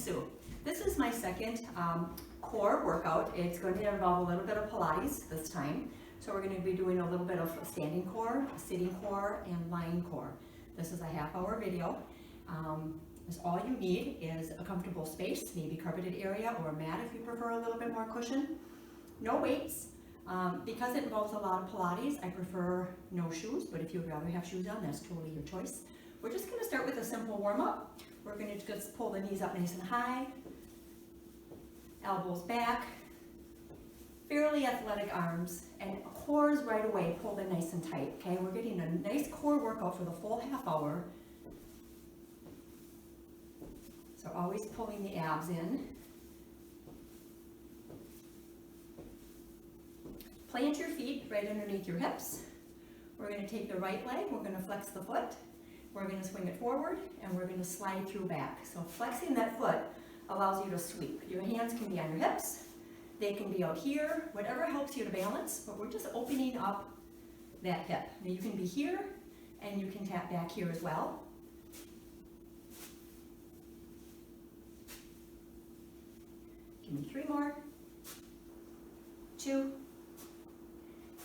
Sue. This is my second core workout. It's going to involve a little bit of Pilates this time. So we're going to be doing a little bit of standing core, sitting core, and lying core. This is a half-hour video. All you need is a comfortable space, maybe carpeted area or a mat if you prefer a little bit more cushion. No weights. Because it involves a lot of Pilates, I prefer no shoes, but if you'd rather have shoes on, that's totally your choice. We're just going to start with a simple warm-up. We're going to just pull the knees up nice and high, elbows back, fairly athletic arms, and cores right away pulled in nice and tight, okay? We're getting a nice core workout for the full half hour. So always pulling the abs in. Plant your feet right underneath your hips. We're going to take the right leg, we're going to flex the foot, we're going to swing it forward, and we're going to slide through back. So flexing that foot allows you to sweep. Your hands can be on your hips, they can be out here, whatever helps you to balance, but we're just opening up that hip. Now you can be here, and you can tap back here as well. Give me 3 more, 2,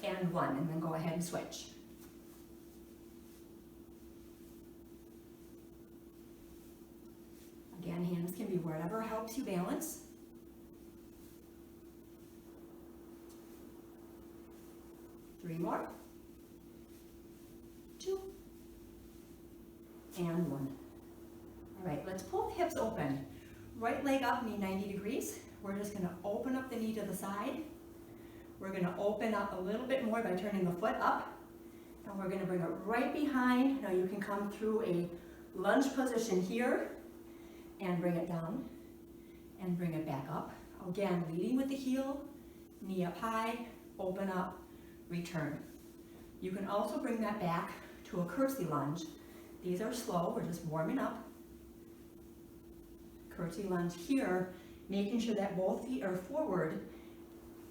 and 1, and then go ahead and switch. Again, hands can be wherever helps you balance. Three more, 2, and 1. All right, let's pull the hips open. Right leg up, knee 90 degrees. We're just going to open up the knee to the side. We're going to open up a little bit more by turning the foot up. And we're going to bring it right behind. Now you can come through a lunge position here and bring it down and bring it back up. Again, leading with the heel, knee up high, open up, return. You can also bring that back to a curtsy lunge. These are slow, we're just warming up. Curtsy lunge here, making sure that both feet are forward,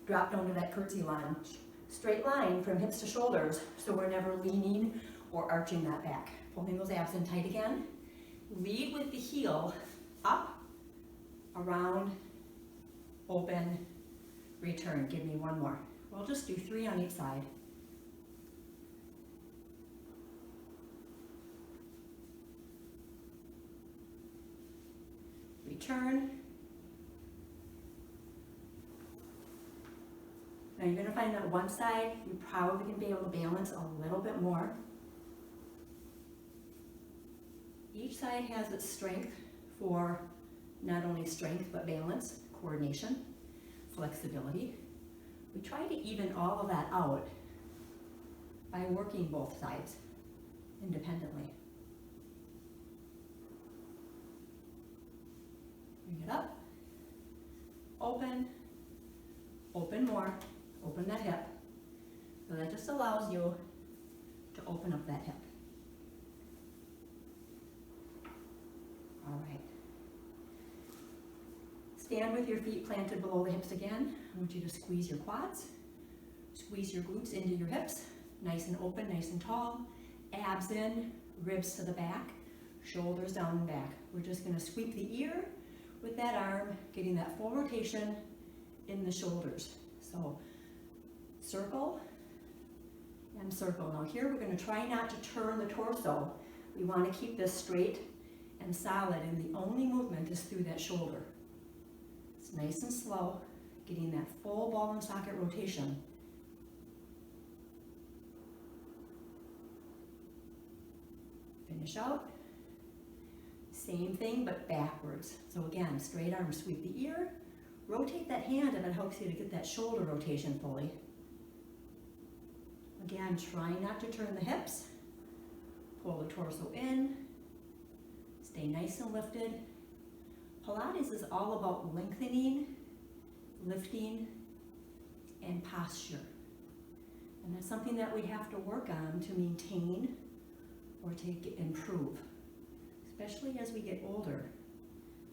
drop down to that curtsy lunge. Straight line from hips to shoulders, so we're never leaning or arching that back. Pulling those abs in tight again. Lead with the heel, up, around, open, return. Give me 1 more. We'll just do 3 on each side. Return. Now you're going to find that one side, you probably can be able to balance a little bit more. Each side has its strength for not only strength, but balance, coordination, flexibility. We try to even all of that out by working both sides independently. Bring it up, open, open more, open that hip. So that just allows you to open up that hip. All right. Stand with your feet planted below the hips again. I want you to squeeze your quads, squeeze your glutes into your hips, nice and open, nice and tall, abs in, ribs to the back, shoulders down and back. We're just going to sweep the ear with that arm, getting that full rotation in the shoulders. So circle and circle. Now here we're going to try not to turn the torso. We want to keep this straight and solid, and the only movement is through that shoulder. It's nice and slow, getting that full ball and socket rotation. Finish out. Same thing, but backwards. So again, straight arm, sweep the ear, rotate that hand, and it helps you to get that shoulder rotation fully. Again, try not to turn the hips. Pull the torso in. Stay nice and lifted. Pilates is all about lengthening, lifting, and posture. And that's something that we have to work on to maintain or to improve, especially as we get older.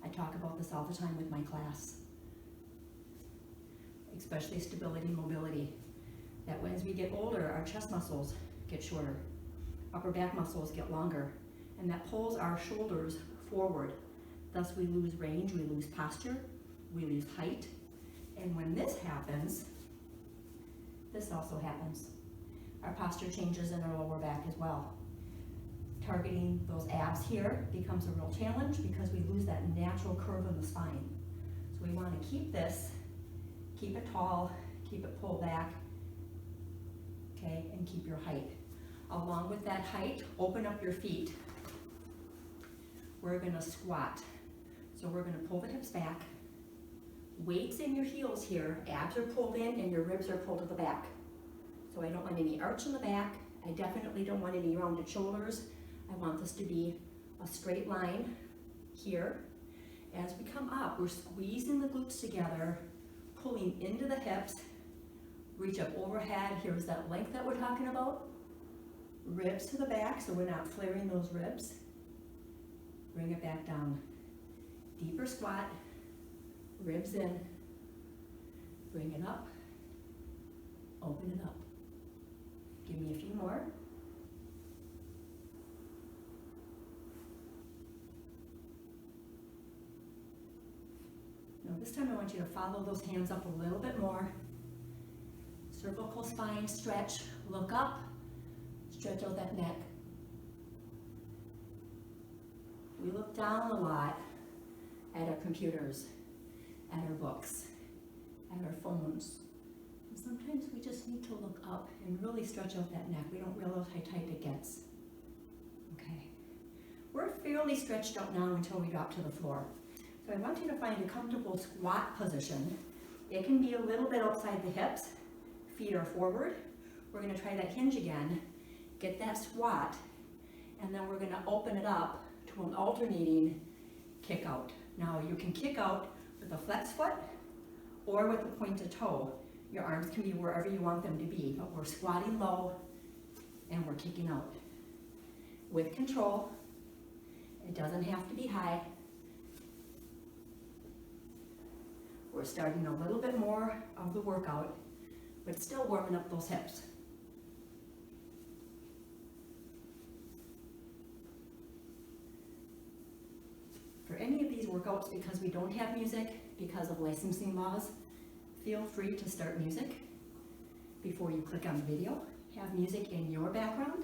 I talk about this all the time with my class, especially stability and mobility. That as we get older, our chest muscles get shorter, upper back muscles get longer, and that pulls our shoulders forward. Thus we lose range, we lose posture, we lose height. And when this happens, this also happens. Our posture changes in our lower back as well. Targeting those abs here becomes a real challenge because we lose that natural curve in the spine. So we want to keep this, keep it tall, keep it pulled back, okay, and keep your height. Along with that height, open up your feet. We're gonna squat. So we're gonna pull the hips back. Weights in your heels here, abs are pulled in and your ribs are pulled to the back. So I don't want any arch in the back. I definitely don't want any rounded shoulders. I want this to be a straight line here. As we come up, we're squeezing the glutes together, pulling into the hips, reach up overhead. Here's that length that we're talking about. Ribs to the back, so we're not flaring those ribs. Bring it back down. Deeper squat, ribs in, bring it up, open it up. Give me a few more. Now this time I want you to follow those hands up a little bit more. Cervical spine stretch, look up, stretch out that neck. We look down a lot at our computers, at our books, at our phones. And sometimes we just need to look up and really stretch out that neck. We don't realize how tight it gets. Okay. We're fairly stretched out now until we drop to the floor. So I want you to find a comfortable squat position. It can be a little bit outside the hips. Feet are forward. We're going to try that hinge again. Get that squat, and then we're going to open it up to an alternating kick out. Now you can kick out with a flex foot or with a pointed toe. Your arms can be wherever you want them to be, but we're squatting low and we're kicking out. With control, it doesn't have to be high. We're starting a little bit more of the workout, but still warming up those hips. For any of these workouts, because we don't have music, because of licensing laws, feel free to start music before you click on the video. Have music in your background.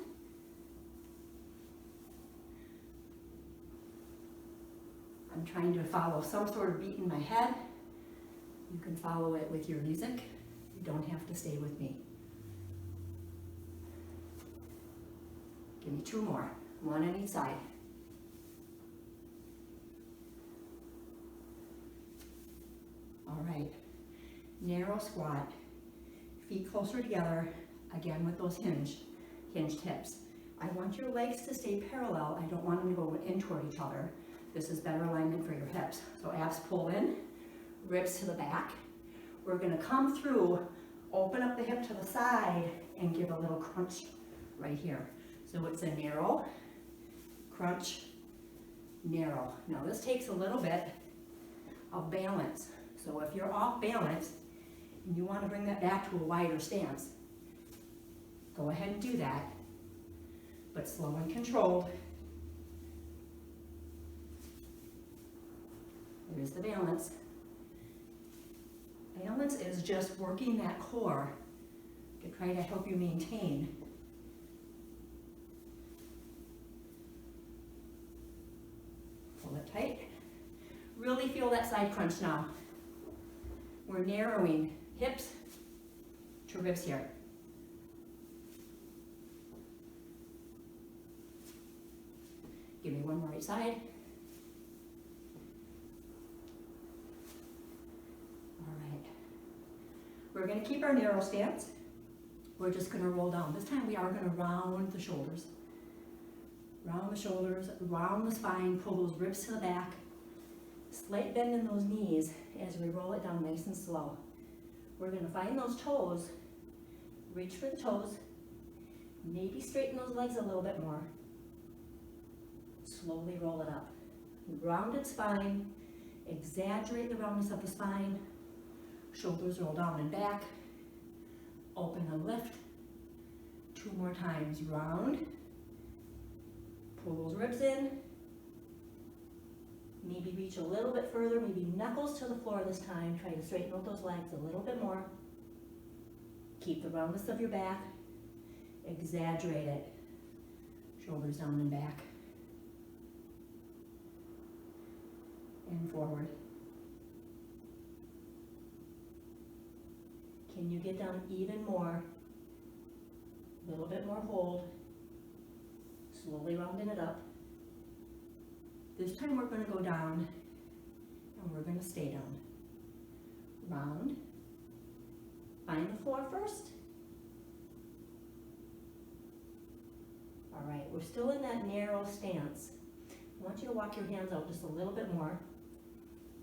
I'm trying to follow some sort of beat in my head. You can follow it with your music. You don't have to stay with me. Give me two more, one on each side. All right, narrow squat, feet closer together, again with those hinged hips. I want your legs to stay parallel. I don't want them to go in toward each other. This is better alignment for your hips. So abs pull in, ribs to the back. We're gonna come through, open up the hip to the side, and give a little crunch right here. So it's a narrow, crunch, narrow. Now this takes a little bit of balance. So if you're off balance and you want to bring that back to a wider stance, go ahead and do that, but slow and controlled. There's the balance. Balance is just working that core to try to help you maintain. Pull it tight. Really feel that side crunch now. We're narrowing hips to ribs here. Give me one more right side. All right. We're going to keep our narrow stance. We're just going to roll down. This time we are going to round the shoulders. Round the shoulders, round the spine, pull those ribs to the back. Slight bend in those knees as we roll it down nice and slow. We're going to find those toes, reach for the toes, maybe straighten those legs a little bit more. Slowly roll it up. Rounded spine, exaggerate the roundness of the spine, shoulders roll down and back, open and lift. Two more times, round, pull those ribs in, maybe reach a little bit further, maybe knuckles to the floor this time. Try to straighten out those legs a little bit more. Keep the roundness of your back. Exaggerate it. Shoulders down and back. And forward. Can you get down even more? A little bit more hold. Slowly rounding it up. This time we're going to go down and we're going to stay down. Round. Find the floor first. All right, we're still in that narrow stance. I want you to walk your hands out just a little bit more.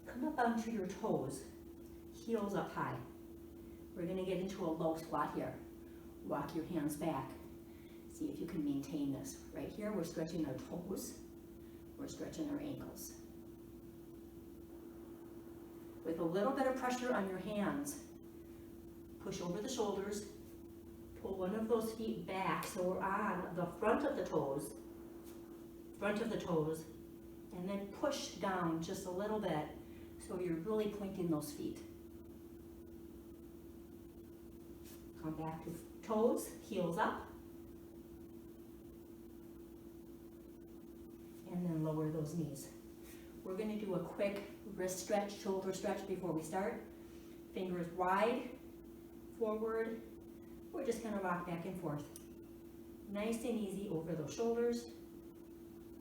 Come up onto your toes, heels up high. We're going to get into a low squat here. Walk your hands back. See if you can maintain this. Right here, we're stretching our toes. We're stretching our ankles. With a little bit of pressure on your hands, push over the shoulders. Pull one of those feet back so we're on the front of the toes, and then push down just a little bit so you're really pointing those feet. Come back to toes, heels up, and then lower those knees. We're going to do a quick wrist stretch, shoulder stretch before we start. Fingers wide, forward. We're just going to rock back and forth. Nice and easy over those shoulders.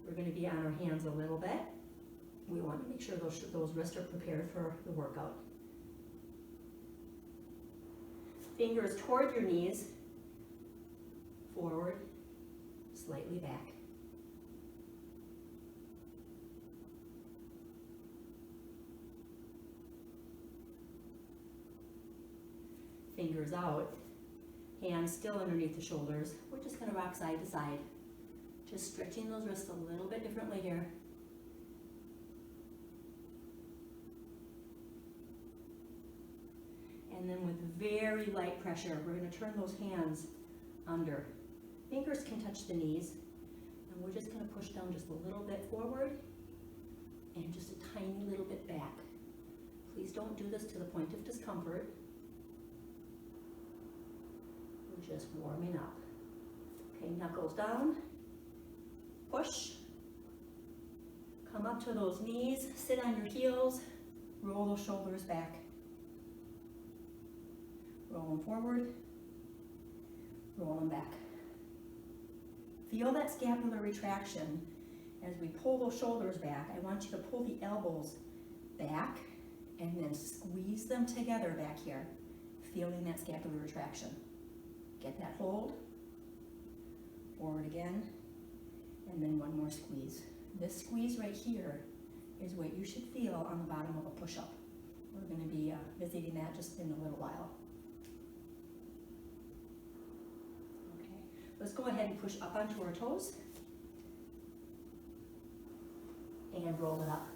We're going to be on our hands a little bit. We want to make sure those wrists are prepared for the workout. Fingers toward your knees, forward, slightly back. Fingers out. Hands still underneath the shoulders. We're just going to rock side to side. Just stretching those wrists a little bit differently here. And then with very light pressure, we're going to turn those hands under. Fingers can touch the knees. And we're just going to push down just a little bit forward and just a tiny little bit back. Please don't do this to the point of discomfort. Just warming up. Okay, knuckles down, push, come up to those knees, sit on your heels, roll those shoulders back. Roll them forward, roll them back. Feel that scapular retraction. As we pull those shoulders back, I want you to pull the elbows back and then squeeze them together back here, feeling that scapular retraction. Get that hold, forward again, and then one more squeeze. This squeeze right here is what you should feel on the bottom of a push-up. We're going to be visiting that just in a little while. Okay, let's go ahead and push up onto our toes and roll it up.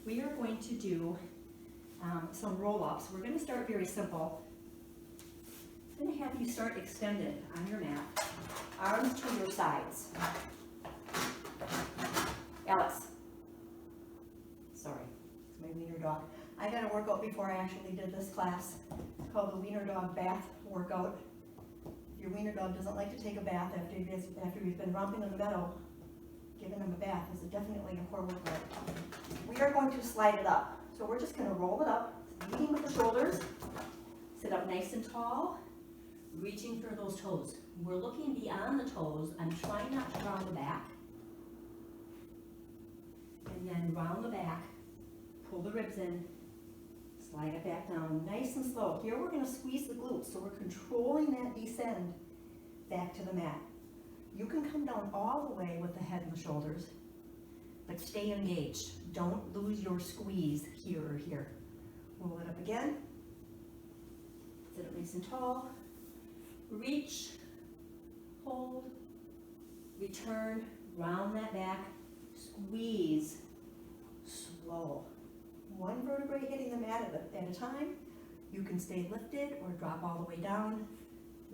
We are going to do some roll-ups. We're going to start very simple. I'm going to have you start extended on your mat, arms to your sides. Alice. Sorry, it's my wiener dog. I got a workout before I actually did this class. It's called the wiener dog bath workout. If your wiener dog doesn't like to take a bath after he's been romping in the meadow, giving him a bath is definitely a core workout. We are going to slide it up. So we're just going to roll it up, leading with the shoulders, sit up nice and tall, reaching for those toes. We're looking beyond the toes. I'm trying not to round the back. And then round the back, pull the ribs in, slide it back down, nice and slow. Here we're going to squeeze the glutes, so we're controlling that descend back to the mat. You can come down all the way with the head and the shoulders, but stay engaged. Don't lose your squeeze here or here. Roll it up again. Sit up nice and tall. Reach, hold, return, round that back, squeeze, slow. One vertebrae hitting the mat at a time. You can stay lifted or drop all the way down.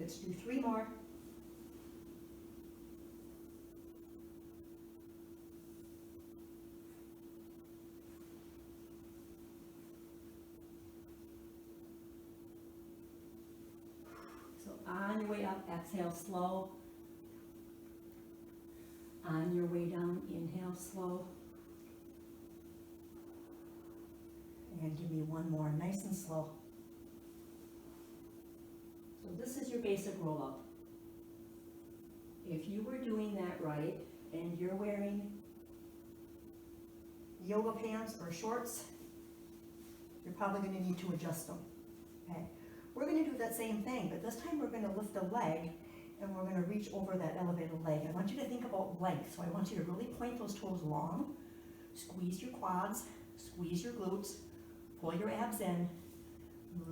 Let's do 3 more. up, exhale slow. On your way down, inhale slow. And give me one more, nice and slow. So this is your basic roll up. If you were doing that right, and you're wearing Yoga pants or shorts, you're probably going to need to adjust them. Okay, we're going to do that same thing, but this time we're going to lift a leg and we're going to reach over that elevated leg. I want you to think about length, so I want you to really point those toes long, squeeze your quads, squeeze your glutes, pull your abs in,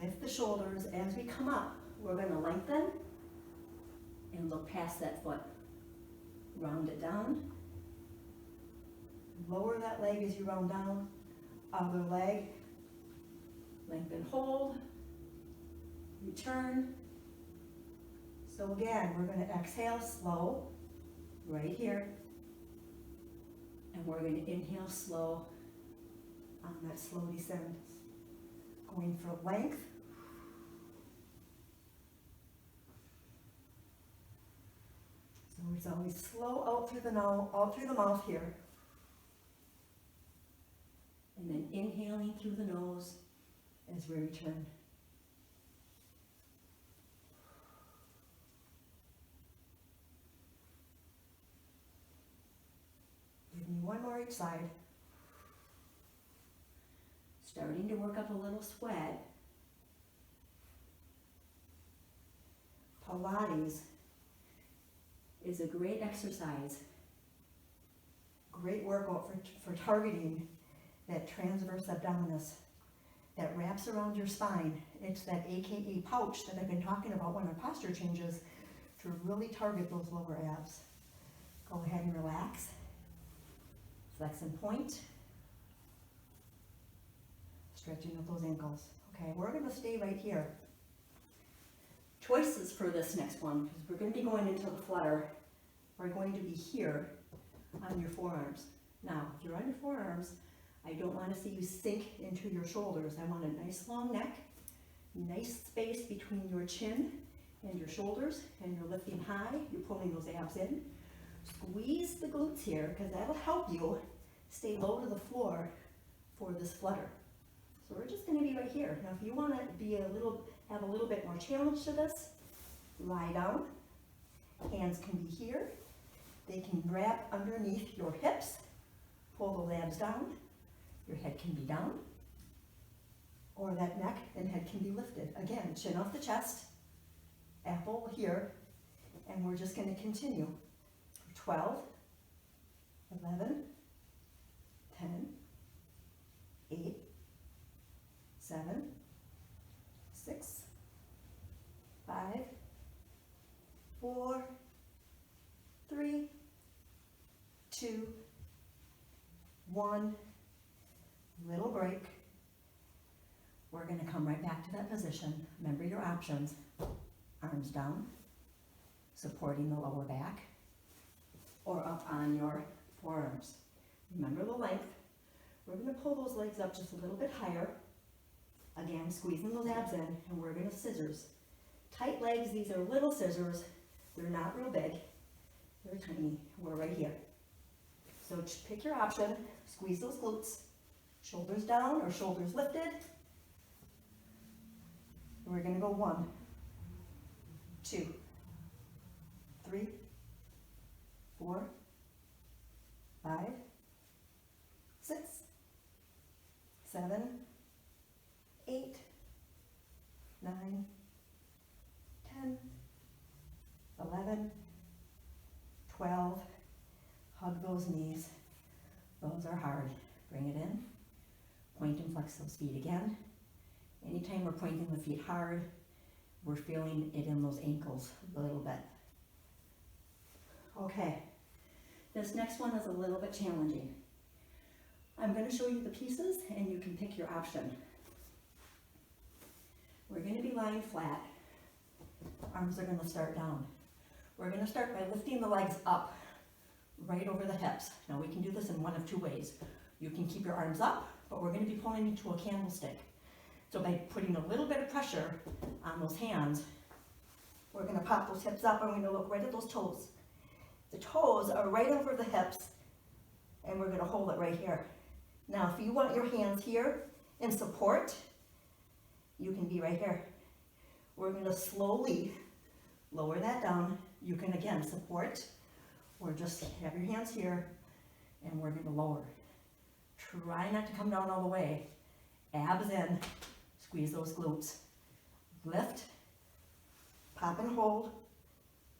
lift the shoulders. As we come up, we're going to lengthen and look past that foot. Round it down. Lower that leg as you round down. Other leg. Lengthen, hold. Return. So again, we're going to exhale slow, right here. And we're going to inhale slow on that slow descent. Going for length. So it's always slow out through the mouth here. And then inhaling through the nose as we return. Give me one more each side. Starting to work up a little sweat. Pilates is a great exercise, great workout for targeting that transverse abdominis that wraps around your spine. It's that AKA pouch that I've been talking about when our posture changes to really target those lower abs. Go ahead and relax. Flex and point. Stretching of those ankles. Okay, we're going to stay right here. Choices for this next one, because we're going to be going into the flutter, are going to be here on your forearms. Now, if you're on your forearms, I don't want to see you sink into your shoulders. I want a nice long neck, nice space between your chin and your shoulders, and you're lifting high, you're pulling those abs in. Squeeze the glutes here, because that'll help you stay low to the floor for this flutter. So we're just going to be right here. Now, if you want to have a little bit more challenge to this, lie down. Hands can be here. They can grab underneath your hips. Pull the abs down. Your head can be down. Or that neck and head can be lifted. Again, chin off the chest. Apple here. And we're just going to continue. 12, 11, 10, 8, 7, 6, 5, 4, 3, 2, 1. Little break. We're going to come right back to that position. Remember your options. Arms down, supporting the lower back, or up on your forearms. Remember the length. We're going to pull those legs up just a little bit higher. Again, squeezing those abs in, and we're going to scissors. Tight legs, these are little scissors. They're not real big. They're tiny. We're right here. So pick your option. Squeeze those glutes. Shoulders down or shoulders lifted. And we're going to go 1, 2, 3, 4, 5, 6, 7, 8, 9, 10, 11, 12. Hug those knees. Those are hard. Bring it in. Point and flex those feet again. Anytime we're pointing the feet hard, we're feeling it in those ankles a little bit. Okay, this next one is a little bit challenging. I'm going to show you the pieces and you can pick your option. We're going to be lying flat. Arms are going to start down. We're going to start by lifting the legs up, right over the hips. Now we can do this in one of two ways. You can keep your arms up, but we're going to be pulling into a candlestick. So by putting a little bit of pressure on those hands, We're gonna pop those hips up and we're gonna look right at those toes. The toes are right over the hips and we're gonna hold it right here. Now, if you want your hands here in support, you can be right here. We're gonna slowly lower that down. You can again support, or just have your hands here and we're gonna lower. Try not to come down all the way. Abs in, squeeze those glutes. Lift, pop and hold,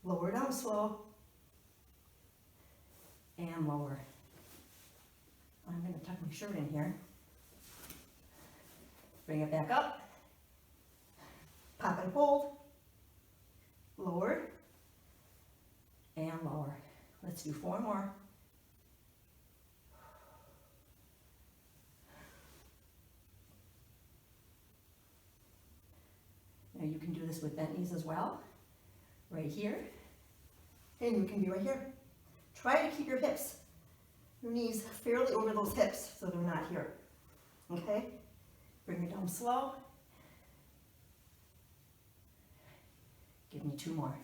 lower down slow, and lower. I'm gonna tuck my shirt in here. Bring it back up, pop and hold, lower, and lower. Let's do 4 more. Now you can do this with bent knees as well, right here, and you can be right here. Try to keep your hips, your knees fairly over those hips so they're not here, okay? Bring it down slow. Give me 2 more.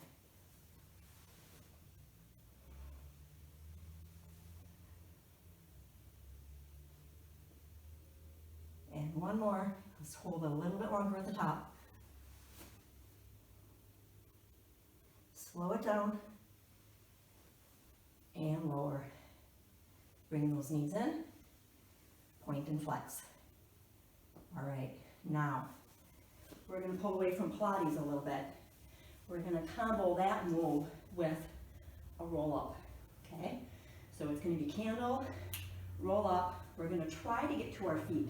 And 1 more. Let's hold it a little bit longer at the top. Slow it down and lower. Bring those knees in, point and flex. All right, now we're gonna pull away from Pilates a little bit. We're gonna combo that move with a roll up, okay? So it's gonna be candle, roll up. We're gonna try to get to our feet.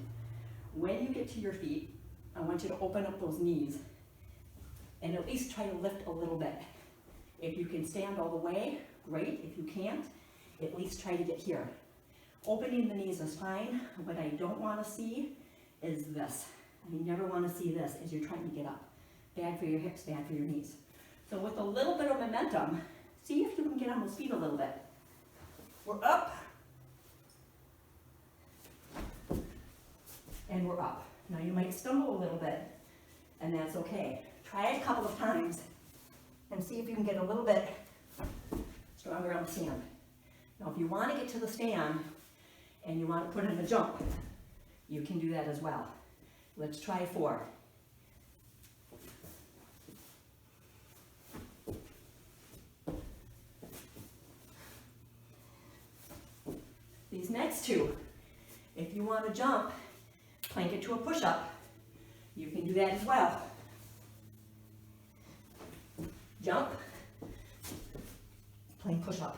When you get to your feet, I want you to open up those knees and at least try to lift a little bit. If you can stand all the way, great. If you can't, at least try to get here. Opening the knees is fine. What I don't want to see is this. I never want to see this as you're trying to get up. Bad for your hips, bad for your knees. So with a little bit of momentum, see if you can get on those feet a little bit. We're up. And we're up. Now you might stumble a little bit, and that's okay. Try it a couple of times and see if you can get a little bit stronger on the stand. Now if you want to get to the stand and you want to put in a jump, you can do that as well. Let's try 4. These next 2, if you want to jump, plank it to a push-up, you can do that as well. Jump, plank push-up.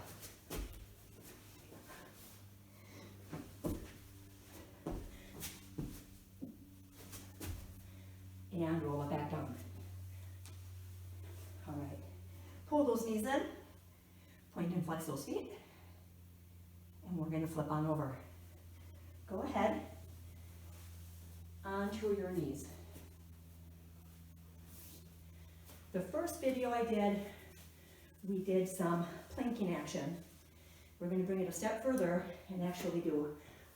And roll it back down. All right. Pull those knees in, point and flex those feet, and we're going to flip on over. Go ahead, onto your knees. The first video I did, we did some planking action. We're going to bring it a step further and actually do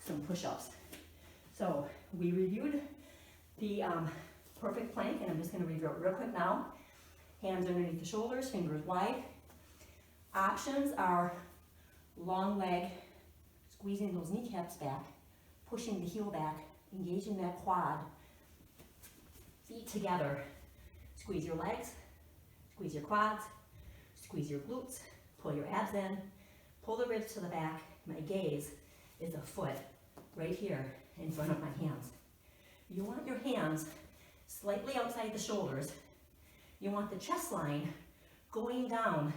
some push-ups. So we reviewed the perfect plank, and I'm just going to review it real quick now. Hands underneath the shoulders, fingers wide. Options are long leg, squeezing those kneecaps back, pushing the heel back, engaging that quad, feet together. Squeeze your legs, squeeze your quads, squeeze your glutes, pull your abs in, pull the ribs to the back. My gaze is a foot right here in front of my hands. You want your hands slightly outside the shoulders. You want the chest line going down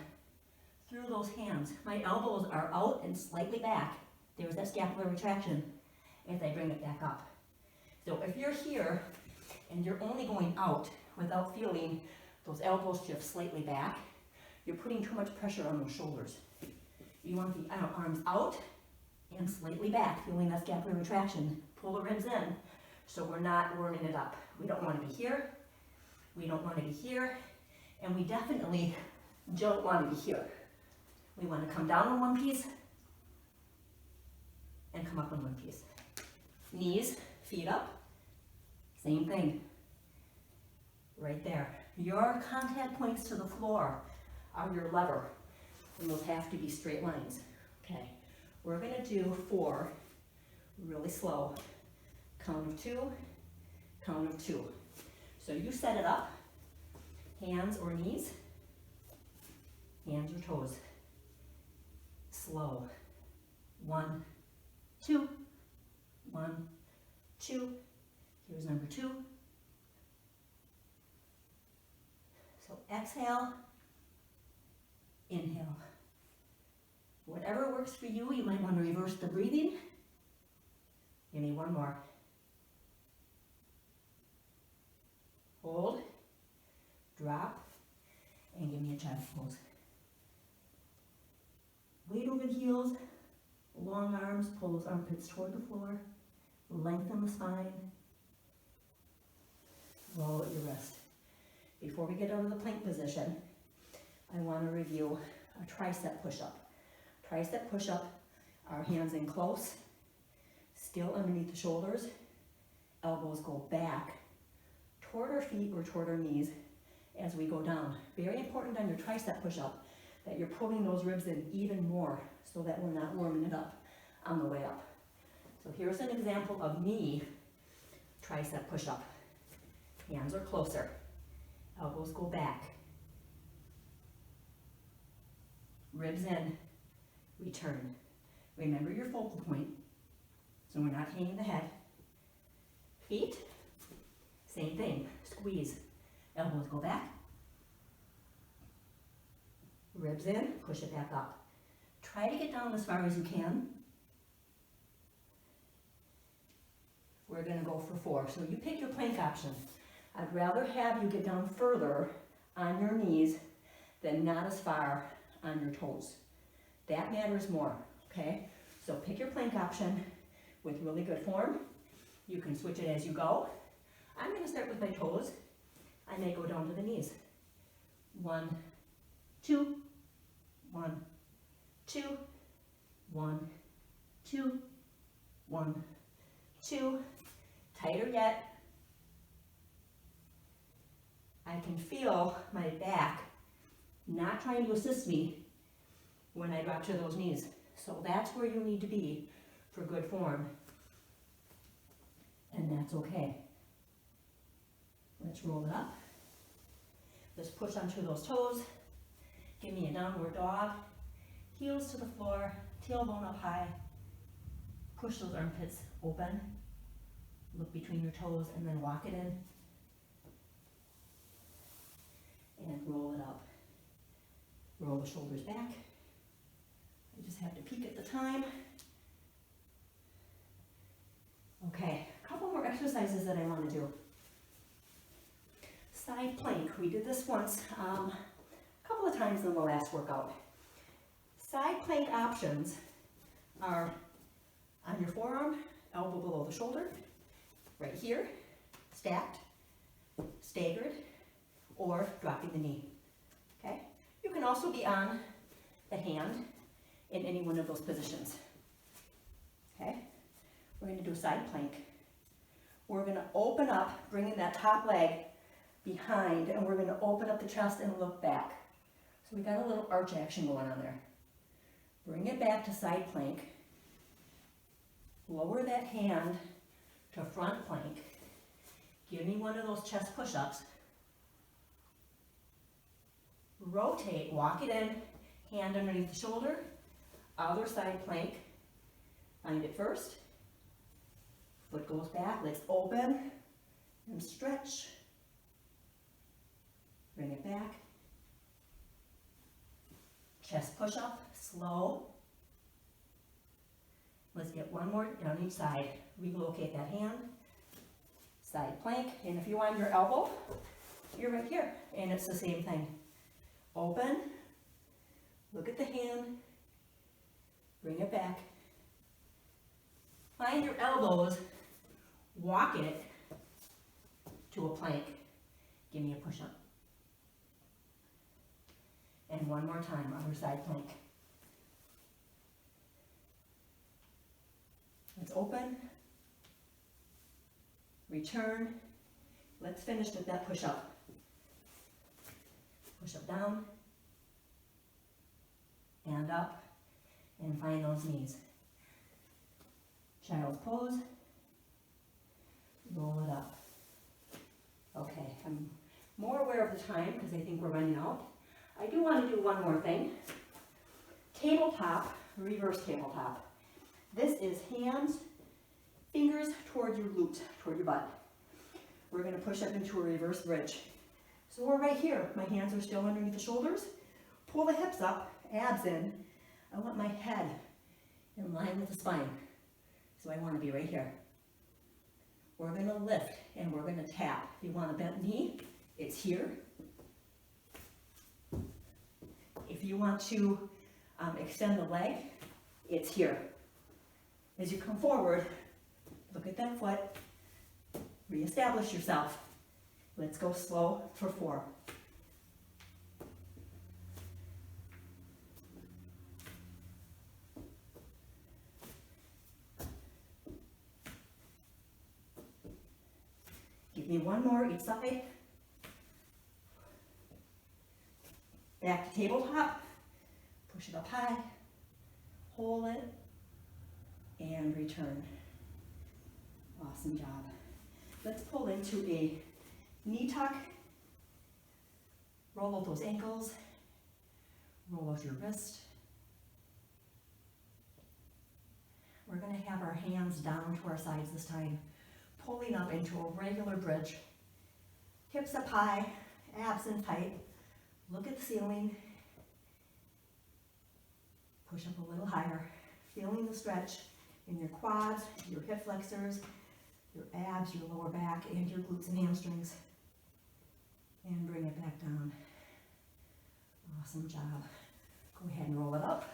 through those hands. My elbows are out and slightly back. There's that scapular retraction as I bring it back up. So if you're here and you're only going out without feeling those elbows shift slightly back, you're putting too much pressure on those shoulders. You want the arms out and slightly back, feeling that scapular retraction. Pull the ribs in so we're not warming it up. We don't want to be here, we don't want to be here, and we definitely don't want to be here. We want to come down on one piece and come up on one piece. Knees, feet up, same thing. Right there. Your contact points to the floor are your lever, and those have to be straight lines. Okay, we're gonna do 4, really slow. Count of 2, count of 2. So you set it up, hands or knees, hands or toes. Slow. 1, 2, 1, 2. Here's number 2. So exhale, inhale. Whatever works for you, you might want to reverse the breathing. Give me one more. Hold, drop, and give me a child's pose. Weight over the heels, long arms, pull those armpits toward the floor, lengthen the spine, roll at your wrist. Before we get out of the plank position, I want to review a tricep push-up. Tricep push-up, our hands in close, still underneath the shoulders, elbows go back toward our feet or toward our knees as we go down. Very important on your tricep push-up that you're pulling those ribs in even more so that we're not warming it up on the way up. So here's an example of knee tricep push-up. Hands are closer, elbows go back, ribs in, return. Remember your focal point, so we're not hanging the head. Feet, same thing, squeeze, elbows go back, ribs in, push it back up. Try to get down as far as you can. We're gonna go for 4, so you pick your plank option. I'd rather have you get down further on your knees than not as far on your toes. That matters more, okay? So pick your plank option with really good form. You can switch it as you go. I'm gonna start with my toes. I may go down to the knees. 1, 2, 1, 2, 1, 2, 1, 2. Tighter yet. I can feel my back not trying to assist me when I drop to those knees. So that's where you need to be for good form. And that's okay. Let's roll it up. Let's push onto those toes. Give me a downward dog. Heels to the floor, tailbone up high. Push those armpits open. Look between your toes and then walk it in. And roll it up. Roll the shoulders back. I just have to peek at the time. Okay, a couple more exercises that I want to do. Side plank, we did this once, a couple of times in the last workout. Side plank options are on your forearm, elbow below the shoulder, right here, stacked, staggered, or dropping the knee, okay? You can also be on the hand in any one of those positions, okay? We're gonna do a side plank. We're gonna open up, bringing that top leg behind, and we're gonna open up the chest and look back. So we got a little arch action going on there. Bring it back to side plank. Lower that hand to front plank. Give me one of those chest push-ups. Rotate, walk it in, hand underneath the shoulder, other side plank. Find it first. Foot goes back, let's open and stretch. Bring it back. Chest push-up, slow. Let's get one more down each side. Relocate that hand. Side plank, and if you're on your elbow, you're right here, and it's the same thing. Open, look at the hand, bring it back. Find your elbows, walk it to a plank. Give me a push-up. And one more time, other side plank. Let's open, return. Let's finish with that push-up. Push up, down, and up, and find those knees. Child's pose, roll it up. Okay, I'm more aware of the time because I think we're running out. I do want to do one more thing. Tabletop, reverse tabletop. This is hands, fingers toward your glutes, toward your butt. We're going to push up into a reverse bridge. So we're right here. My hands are still underneath the shoulders. Pull the hips up, abs in. I want my head in line with the spine. So I want to be right here. We're going to lift and we're going to tap. If you want a bent knee, it's here. If you want to extend the leg, it's here. As you come forward, look at that foot, reestablish yourself. Let's go slow for 4. Give me one more each side. Back to tabletop. Push it up high. Hold it. And return. Awesome job. Let's pull into a knee tuck. Roll out those ankles. Roll out your wrist. We're going to have our hands down to our sides this time. Pulling up into a regular bridge. Hips up high, abs in tight. Look at the ceiling. Push up a little higher. Feeling the stretch in your quads, your hip flexors, your abs, your lower back, and your glutes and hamstrings. And bring it back down. Awesome job. Go ahead and roll it up.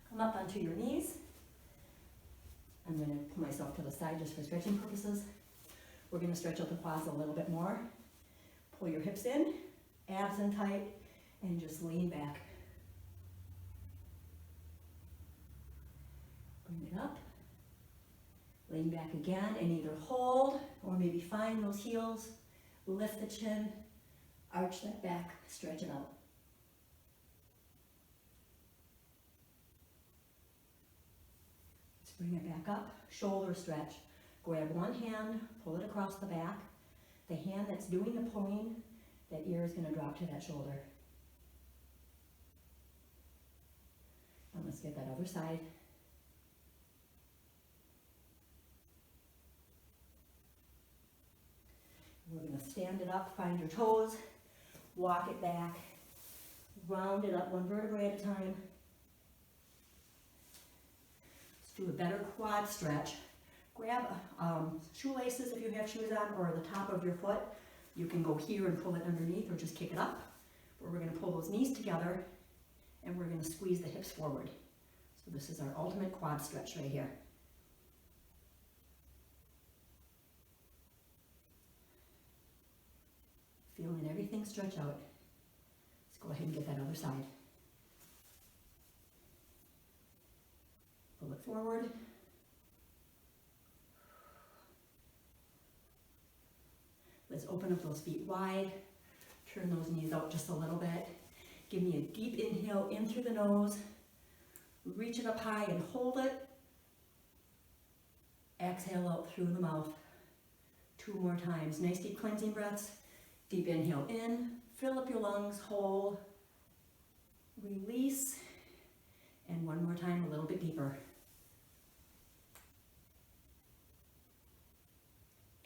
Come up onto your knees. I'm going to pull myself to the side just for stretching purposes. We're going to stretch out the quads a little bit more. Pull your hips in, abs in tight, and just lean back. Bring it up. Lean back again and either hold or maybe find those heels. Lift the chin, arch that back, stretch it out. Bring it back up, shoulder stretch. Grab one hand, pull it across the back. The hand that's doing the pulling, that ear is going to drop to that shoulder. And let's get that other side. We're going to stand it up, find your toes, walk it back, round it up one vertebrae at a time. Do a better quad stretch. Grab shoelaces if you have shoes on, or the top of your foot. You can go here and pull it underneath or just kick it up. But we're going to pull those knees together and we're going to squeeze the hips forward. So this is our ultimate quad stretch right here. Feeling everything stretch out. Let's go ahead and get that other side. Pull it forward. Let's open up those feet wide. Turn those knees out just a little bit. Give me a deep inhale in through the nose. Reach it up high and hold it. Exhale out through the mouth. 2 more times. Nice deep cleansing breaths. Deep inhale in. Fill up your lungs. Hold. Release. And one more time, a little bit deeper.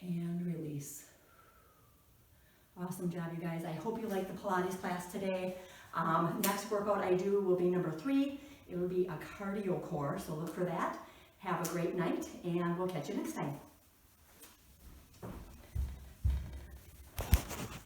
And release. Awesome job, you guys. I hope you liked the Pilates class today. Next workout I do will be number 3. It will be a cardio core, so look for that. Have a great night, and we'll catch you next time.